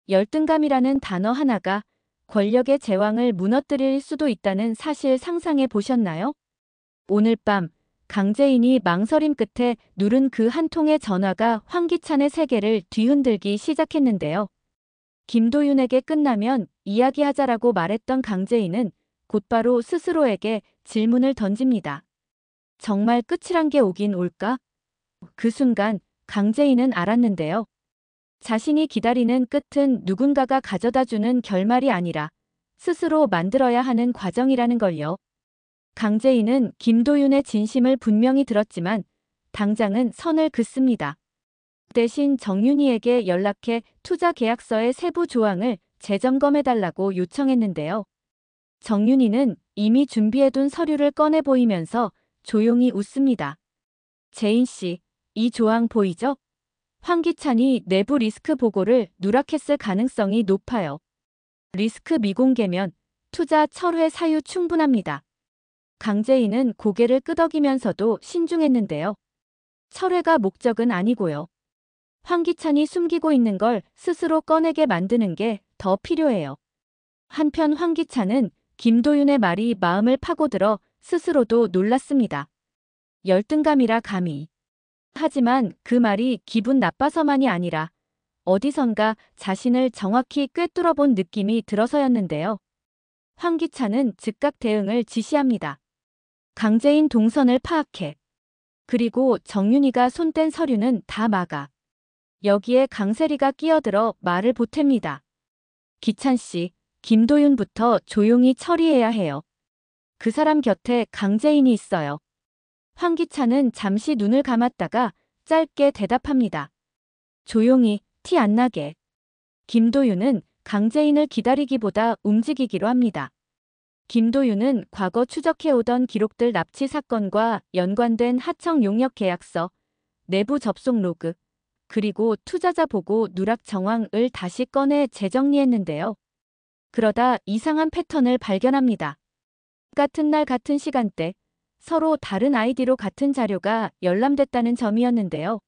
열등감이라는 단어 하나가 권력의 제왕을 무너뜨릴 수도 있다는 사실 상상해 보셨나요? 오늘 밤 강재인이 망설임 끝에 누른 그 한 통의 전화가 황기찬의 세계를 뒤흔들기 시작했는데요. 김도윤에게 끝나면 이야기하자라고 말했던 강재인은 곧바로 스스로에게 질문을 던집니다. 정말 끝이란 게 오긴 올까? 그 순간 강재인은 알았는데요. 자신이 기다리는 끝은 누군가가 가져다주는 결말이 아니라 스스로 만들어야 하는 과정이라는 걸요. 강재인은 김도윤의 진심을 분명히 들었지만 당장은 선을 긋습니다. 대신 정윤희에게 연락해 투자 계약서의 세부 조항을 재점검해달라고 요청했는데요. 정윤희는 이미 준비해둔 서류를 꺼내 보이면서 조용히 웃습니다. 재인 씨, 이 조항 보이죠? 황기찬이 내부 리스크 보고를 누락했을 가능성이 높아요. 리스크 미공개면 투자 철회 사유 충분합니다. 강재인은 고개를 끄덕이면서도 신중했는데요. 철회가 목적은 아니고요. 황기찬이 숨기고 있는 걸 스스로 꺼내게 만드는 게 더 필요해요. 한편 황기찬은 김도윤의 말이 마음을 파고들어 스스로도 놀랐습니다. 열등감이라 감히. 하지만 그 말이 기분 나빠서만이 아니라 어디선가 자신을 정확히 꿰뚫어 본 느낌이 들어서였는데요. 황기찬은 즉각 대응을 지시합니다. 강재인 동선을 파악해. 그리고 정윤희가 손뗀 서류는 다 막아. 여기에 강세리가 끼어들어 말을 보탭니다. 기찬 씨, 김도윤부터 조용히 처리해야 해요. 그 사람 곁에 강재인이 있어요. 황기찬은 잠시 눈을 감았다가 짧게 대답합니다. 조용히, 티 안 나게. 김도윤은 강재인을 기다리기보다 움직이기로 합니다. 김도윤은 과거 추적해오던 기록들 납치 사건과 연관된 하청 용역 계약서, 내부 접속 로그, 그리고 투자자 보고 누락 정황을 다시 꺼내 재정리했는데요. 그러다 이상한 패턴을 발견합니다. 같은 날 같은 시간대, 서로 다른 아이디로 같은 자료가 열람됐다는 점이었는데요.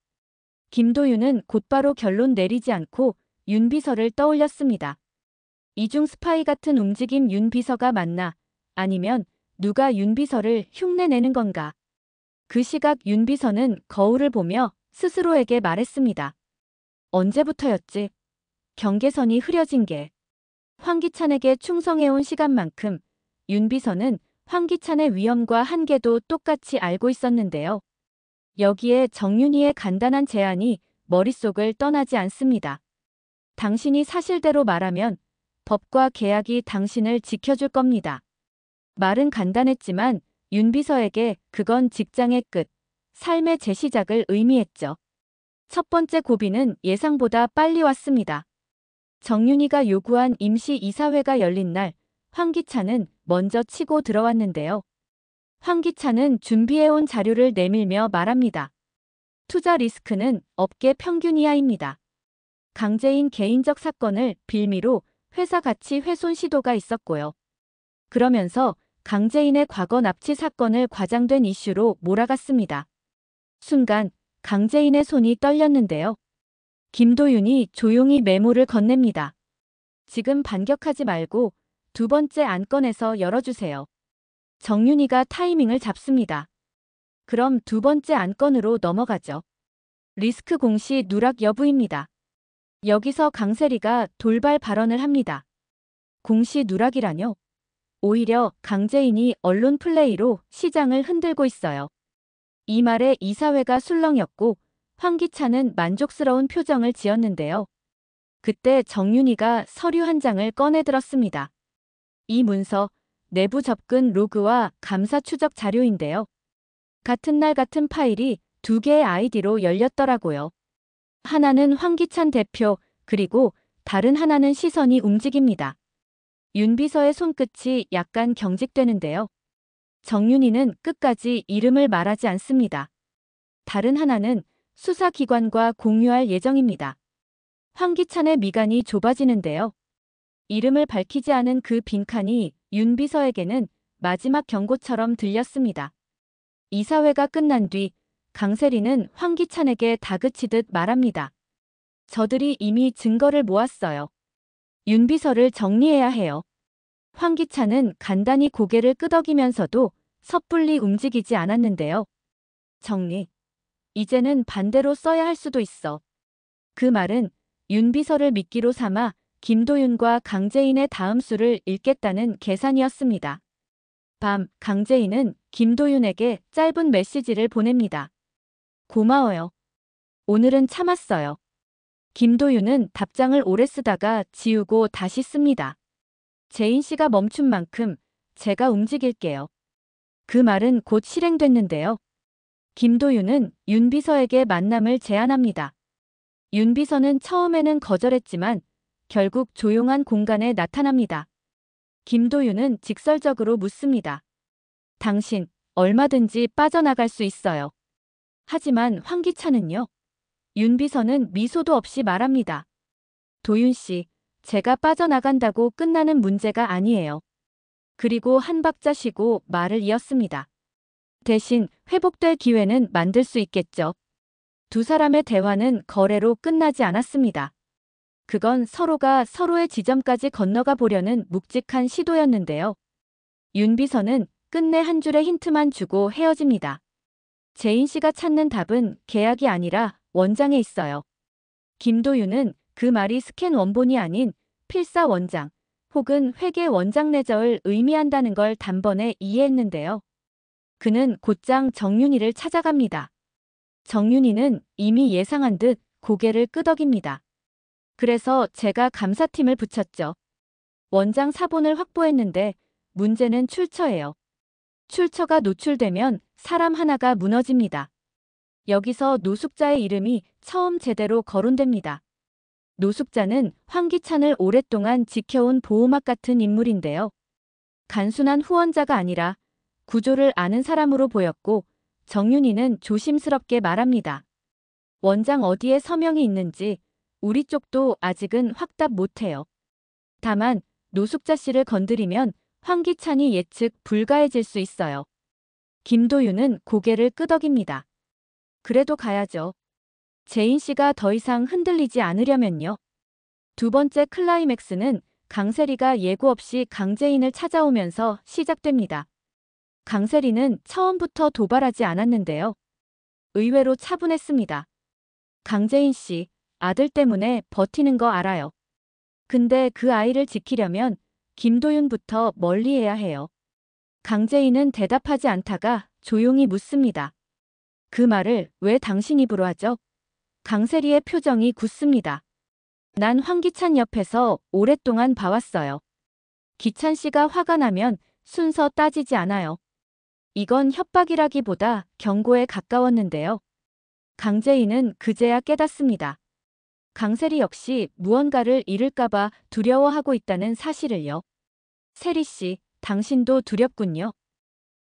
김도윤은 곧바로 결론 내리지 않고 윤 비서를 떠올렸습니다. 이중 스파이 같은 움직임 윤 비서가 맞나? 아니면 누가 윤 비서를 흉내내는 건가? 그 시각 윤 비서는 거울을 보며 스스로에게 말했습니다. 언제부터였지? 경계선이 흐려진 게. 황기찬에게 충성해온 시간만큼 윤 비서는 황기찬의 위험과 한계도 똑같이 알고 있었는데요. 여기에 정윤희의 간단한 제안이 머릿속을 떠나지 않습니다. 당신이 사실대로 말하면 법과 계약이 당신을 지켜줄 겁니다. 말은 간단했지만 윤 비서에게 그건 직장의 끝, 삶의 재시작을 의미했죠. 첫 번째 고비는 예상보다 빨리 왔습니다. 정윤희가 요구한 임시 이사회가 열린 날 황기찬은 먼저 치고 들어왔는데요. 황기찬은 준비해온 자료를 내밀며 말합니다. 투자 리스크는 업계 평균 이하입니다. 강재인 개인적 사건을 빌미로 회사 가치 훼손 시도가 있었고요. 그러면서 강재인의 과거 납치 사건을 과장된 이슈로 몰아갔습니다. 순간 강재인의 손이 떨렸는데요. 김도윤이 조용히 메모를 건넵니다. 지금 반격하지 말고 두 번째 안건에서 열어주세요. 정윤희가 타이밍을 잡습니다. 그럼 두 번째 안건으로 넘어가죠. 리스크 공시 누락 여부입니다. 여기서 강세리가 돌발 발언을 합니다. 공시 누락이라뇨? 오히려 강재인이 언론 플레이로 시장을 흔들고 있어요. 이 말에 이사회가 술렁였고 황기찬은 만족스러운 표정을 지었는데요. 그때 정윤희가 서류 한 장을 꺼내들었습니다. 이 문서, 내부 접근 로그와 감사 추적 자료인데요. 같은 날 같은 파일이 두 개의 아이디로 열렸더라고요. 하나는 황기찬 대표, 그리고 다른 하나는 시선이 움직입니다. 윤 비서의 손끝이 약간 경직되는데요. 정윤희는 끝까지 이름을 말하지 않습니다. 다른 하나는 수사기관과 공유할 예정입니다. 황기찬의 미간이 좁아지는데요. 이름을 밝히지 않은 그 빈칸이 윤 비서에게는 마지막 경고처럼 들렸습니다. 이사회가 끝난 뒤 강세리는 황기찬에게 다그치듯 말합니다. 저들이 이미 증거를 모았어요. 윤비서를 정리해야 해요. 황기찬은 간단히 고개를 끄덕이면서도 섣불리 움직이지 않았는데요. 정리. 이제는 반대로 써야 할 수도 있어. 그 말은 윤비서를 미끼로 삼아 김도윤과 강재인의 다음 수를 읽겠다는 계산이었습니다. 밤, 강재인은 김도윤에게 짧은 메시지를 보냅니다. 고마워요. 오늘은 참았어요. 김도윤은 답장을 오래 쓰다가 지우고 다시 씁니다. 재인 씨가 멈춘 만큼 제가 움직일게요. 그 말은 곧 실행됐는데요. 김도윤은 윤비서에게 만남을 제안합니다. 윤비서는 처음에는 거절했지만 결국 조용한 공간에 나타납니다. 김도윤은 직설적으로 묻습니다. 당신, 얼마든지 빠져나갈 수 있어요. 하지만 황기찬은요. 윤비서는 미소도 없이 말합니다. 도윤 씨, 제가 빠져나간다고 끝나는 문제가 아니에요. 그리고 한 박자 쉬고 말을 이었습니다. 대신 회복될 기회는 만들 수 있겠죠. 두 사람의 대화는 거래로 끝나지 않았습니다. 그건 서로가 서로의 지점까지 건너가 보려는 묵직한 시도였는데요. 윤비서는 끝내 한 줄의 힌트만 주고 헤어집니다. 재인 씨가 찾는 답은 계약이 아니라 원장에 있어요. 김도윤은 그 말이 스캔 원본이 아닌 필사 원장 혹은 회계 원장 내저을 의미한다는 걸 단번에 이해했는데요. 그는 곧장 정윤이를 찾아갑니다. 정윤이는 이미 예상한 듯 고개를 끄덕입니다. 그래서 제가 감사팀을 붙였죠. 원장 사본을 확보했는데 문제는 출처예요. 출처가 노출되면 사람 하나가 무너집니다. 여기서 노숙자의 이름이 처음 제대로 거론됩니다. 노숙자는 황기찬을 오랫동안 지켜온 보호막 같은 인물인데요. 단순한 후원자가 아니라 구조를 아는 사람으로 보였고 정윤이는 조심스럽게 말합니다. 원장 어디에 서명이 있는지 우리 쪽도 아직은 확답 못해요. 다만 노숙자 씨를 건드리면 황기찬이 예측 불가해질 수 있어요. 김도윤은 고개를 끄덕입니다. 그래도 가야죠. 재인 씨가 더 이상 흔들리지 않으려면요. 두 번째 클라이맥스는 강세리가 예고 없이 강재인을 찾아오면서 시작됩니다. 강세리는 처음부터 도발하지 않았는데요. 의외로 차분했습니다. 강재인 씨, 아들 때문에 버티는 거 알아요. 근데 그 아이를 지키려면 김도윤부터 멀리해야 해요. 강재인은 대답하지 않다가 조용히 묻습니다. 그 말을 왜 당신 입으로 하죠? 강세리의 표정이 굳습니다. 난 황기찬 옆에서 오랫동안 봐왔어요. 기찬 씨가 화가 나면 순서 따지지 않아요. 이건 협박이라기보다 경고에 가까웠는데요. 강재인은 그제야 깨닫습니다. 강세리 역시 무언가를 잃을까봐 두려워하고 있다는 사실을요. 세리 씨, 당신도 두렵군요.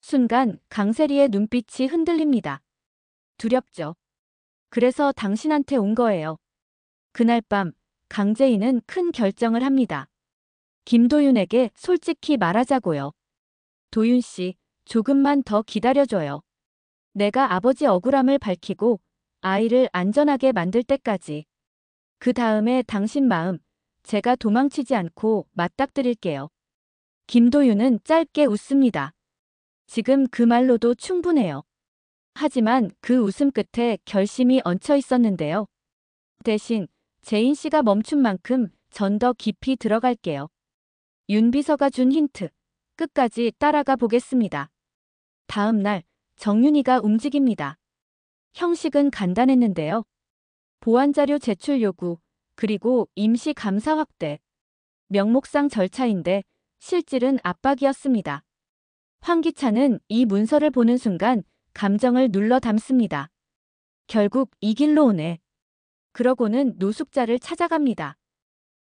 순간 강세리의 눈빛이 흔들립니다. 두렵죠. 그래서 당신한테 온 거예요. 그날 밤 강재인은 큰 결정을 합니다. 김도윤에게 솔직히 말하자고요. 도윤 씨, 조금만 더 기다려줘요. 내가 아버지 억울함을 밝히고 아이를 안전하게 만들 때까지. 그 다음에 당신 마음, 제가 도망치지 않고 맞닥뜨릴게요. 김도윤은 짧게 웃습니다. 지금 그 말로도 충분해요. 하지만 그 웃음 끝에 결심이 얹혀 있었는데요. 대신 재인 씨가 멈춘 만큼 전 더 깊이 들어갈게요. 윤비서가 준 힌트, 끝까지 따라가 보겠습니다. 다음 날 정윤이가 움직입니다. 형식은 간단했는데요. 보완자료 제출 요구, 그리고 임시 감사 확대. 명목상 절차인데 실질은 압박이었습니다. 황기찬은 이 문서를 보는 순간 감정을 눌러 담습니다. 결국 이 길로 오네. 그러고는 노숙자를 찾아갑니다.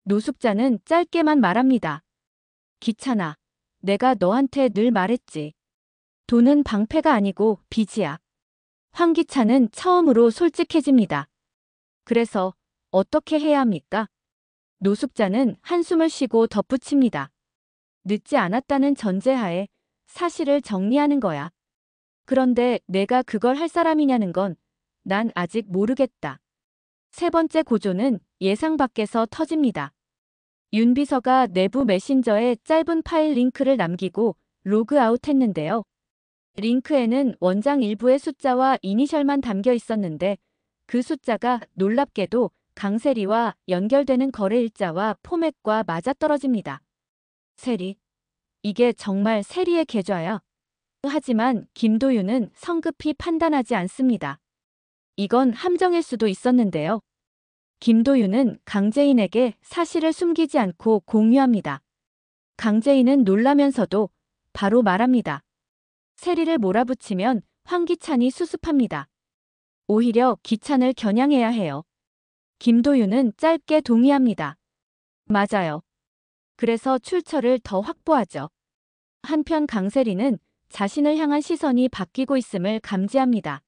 노숙자는 짧게만 말합니다. 기찬아, 내가 너한테 늘 말했지. 돈은 방패가 아니고 빚이야. 황기찬은 처음으로 솔직해집니다. 그래서 어떻게 해야 합니까? 노숙자는 한숨을 쉬고 덧붙입니다. 늦지 않았다는 전제하에 사실을 정리하는 거야. 그런데 내가 그걸 할 사람이냐는 건 난 아직 모르겠다. 세 번째 고조는 예상 밖에서 터집니다. 윤 비서가 내부 메신저에 짧은 파일 링크를 남기고 로그아웃했는데요. 링크에는 원장 일부의 숫자와 이니셜만 담겨 있었는데 그 숫자가 놀랍게도 강세리와 연결되는 거래 일자와 포맷과 맞아떨어집니다. 세리. 이게 정말 세리의 계좌야. 하지만 김도윤은 성급히 판단하지 않습니다. 이건 함정일 수도 있었는데요. 김도윤은 강재인에게 사실을 숨기지 않고 공유합니다. 강재인은 놀라면서도 바로 말합니다. 세리를 몰아붙이면 황기찬이 수습합니다. 오히려 기찬을 겨냥해야 해요. 김도윤은 짧게 동의합니다. 맞아요. 그래서 출처를 더 확보하죠. 한편 강세리는 자신을 향한 시선이 바뀌고 있음을 감지합니다.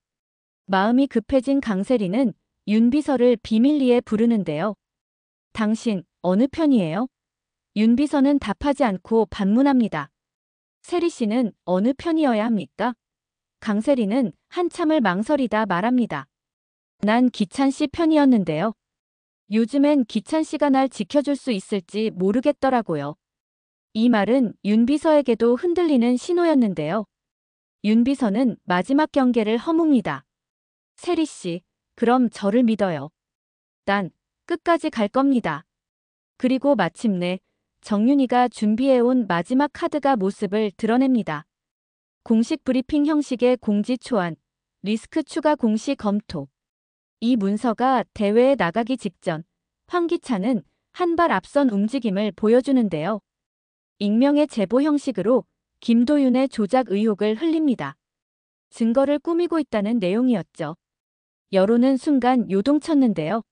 마음이 급해진 강세리는 윤 비서를 비밀리에 부르는데요. 당신 어느 편이에요? 윤 비서는 답하지 않고 반문합니다. 세리 씨는 어느 편이어야 합니까? 강세리는 한참을 망설이다 말합니다. 난 기찬 씨 편이었는데요. 요즘엔 기찬 씨가 날 지켜줄 수 있을지 모르겠더라고요. 이 말은 윤 비서에게도 흔들리는 신호였는데요. 윤 비서는 마지막 경계를 허뭅니다. 세리 씨, 그럼 저를 믿어요. 난 끝까지 갈 겁니다. 그리고 마침내 정윤이가 준비해온 마지막 카드가 모습을 드러냅니다. 공식 브리핑 형식의 공지 초안, 리스크 추가 공시 검토. 이 문서가 대회에 나가기 직전 황기찬은 한 발 앞선 움직임을 보여주는데요. 익명의 제보 형식으로 김도윤의 조작 의혹을 흘립니다. 증거를 꾸미고 있다는 내용이었죠. 여론은 순간 요동쳤는데요.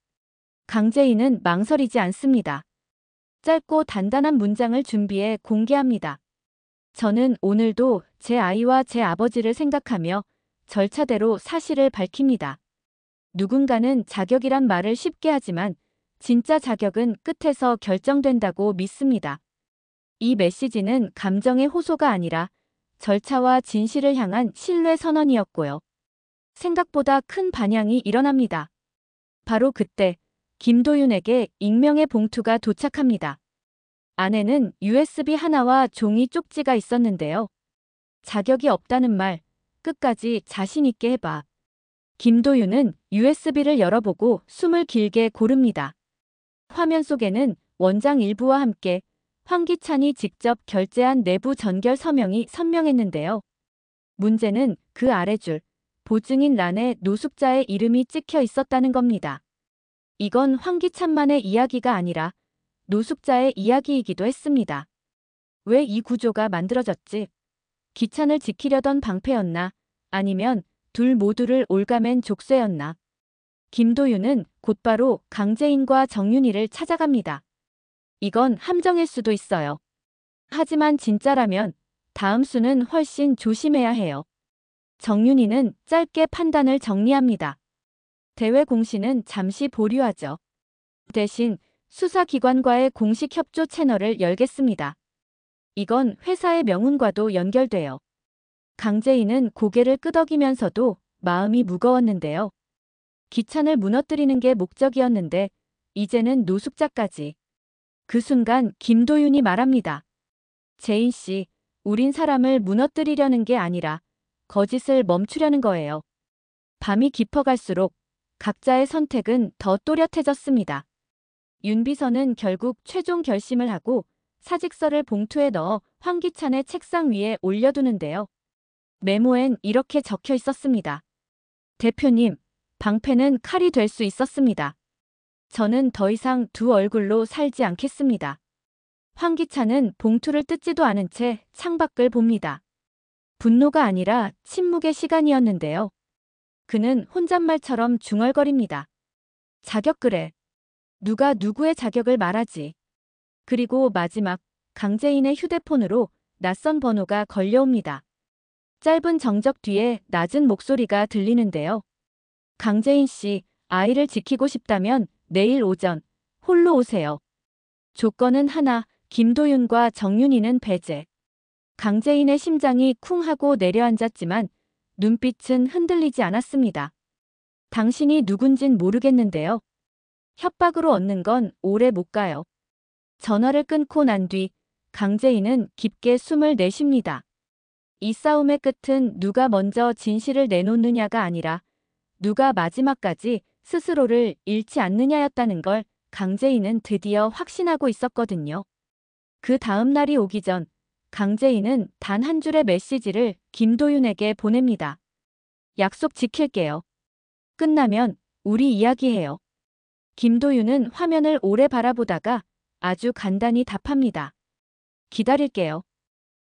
강재인은 망설이지 않습니다. 짧고 단단한 문장을 준비해 공개합니다. 저는 오늘도 제 아이와 제 아버지를 생각하며 절차대로 사실을 밝힙니다. 누군가는 자격이란 말을 쉽게 하지만 진짜 자격은 끝에서 결정된다고 믿습니다. 이 메시지는 감정의 호소가 아니라 절차와 진실을 향한 신뢰 선언이었고요. 생각보다 큰 반향이 일어납니다. 바로 그때 김도윤에게 익명의 봉투가 도착합니다. 안에는 USB 하나와 종이 쪽지가 있었는데요. 자격이 없다는 말, 끝까지 자신 있게 해봐. 김도윤은 USB를 열어보고 숨을 길게 고릅니다. 화면 속에는 원장 일부와 함께 황기찬이 직접 결제한 내부 전결 서명이 선명했는데요. 문제는 그 아래줄, 보증인 란에 노숙자의 이름이 찍혀 있었다는 겁니다. 이건 황기찬만의 이야기가 아니라 노숙자의 이야기이기도 했습니다. 왜 이 구조가 만들어졌지? 기찬을 지키려던 방패였나? 아니면 둘 모두를 올가맨 족쇄였나? 김도윤은 곧바로 강재인과 정윤이를 찾아갑니다. 이건 함정일 수도 있어요. 하지만 진짜라면 다음 수는 훨씬 조심해야 해요. 정윤이는 짧게 판단을 정리합니다. 대외 공시는 잠시 보류하죠. 대신 수사기관과의 공식 협조 채널을 열겠습니다. 이건 회사의 명운과도 연결돼요. 강재인은 고개를 끄덕이면서도 마음이 무거웠는데요. 기찬을 무너뜨리는 게 목적이었는데 이제는 노숙자까지. 그 순간 김도윤이 말합니다. 재인 씨, 우린 사람을 무너뜨리려는 게 아니라 거짓을 멈추려는 거예요. 밤이 깊어갈수록 각자의 선택은 더 또렷해졌습니다. 윤 비서는 결국 최종 결심을 하고 사직서를 봉투에 넣어 황기찬의 책상 위에 올려두는데요. 메모엔 이렇게 적혀 있었습니다. 대표님, 방패는 칼이 될 수 있었습니다. 저는 더 이상 두 얼굴로 살지 않겠습니다. 황기찬은 봉투를 뜯지도 않은 채 창밖을 봅니다. 분노가 아니라 침묵의 시간이었는데요. 그는 혼잣말처럼 중얼거립니다. 자격 그래. 누가 누구의 자격을 말하지. 그리고 마지막 강재인의 휴대폰으로 낯선 번호가 걸려옵니다. 짧은 정적 뒤에 낮은 목소리가 들리는데요. 강재인 씨, 아이를 지키고 싶다면 내일 오전 홀로 오세요. 조건은 하나, 김도윤과 정윤이는 배제. 강재인의 심장이 쿵 하고 내려앉았지만 눈빛은 흔들리지 않았습니다. 당신이 누군진 모르겠는데요. 협박으로 얻는 건 오래 못 가요. 전화를 끊고 난 뒤 강재인은 깊게 숨을 내쉽니다. 이 싸움의 끝은 누가 먼저 진실을 내놓느냐가 아니라 누가 마지막까지 스스로를 잃지 않느냐였다는 걸 강재인은 드디어 확신하고 있었거든요. 그 다음 날이 오기 전 강재인은 단 한 줄의 메시지를 김도윤에게 보냅니다. 약속 지킬게요. 끝나면 우리 이야기해요. 김도윤은 화면을 오래 바라보다가 아주 간단히 답합니다. 기다릴게요.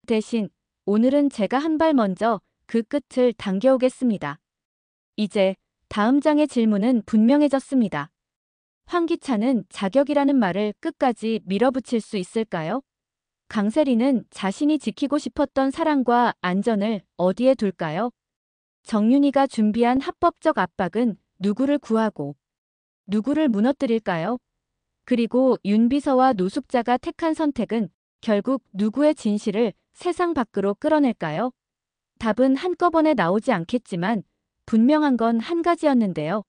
대신 오늘은 제가 한 발 먼저 그 끝을 당겨오겠습니다. 이제 다음 장의 질문은 분명해졌습니다. 황기찬은 자격이라는 말을 끝까지 밀어붙일 수 있을까요? 강세리는 자신이 지키고 싶었던 사랑과 안전을 어디에 둘까요? 정윤이가 준비한 합법적 압박은 누구를 구하고 누구를 무너뜨릴까요? 그리고 윤비서와 노숙자가 택한 선택은 결국 누구의 진실을 세상 밖으로 끌어낼까요? 답은 한꺼번에 나오지 않겠지만 분명한 건 한 가지였는데요.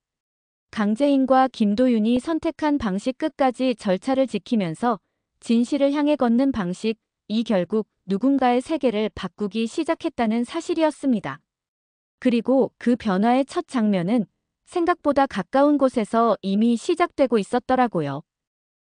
강재인과 김도윤이 선택한 방식 끝까지 절차를 지키면서 진실을 향해 걷는 방식, 이 결국 누군가의 세계를 바꾸기 시작했다는 사실이었습니다. 그리고 그 변화의 첫 장면은 생각보다 가까운 곳에서 이미 시작되고 있었더라고요.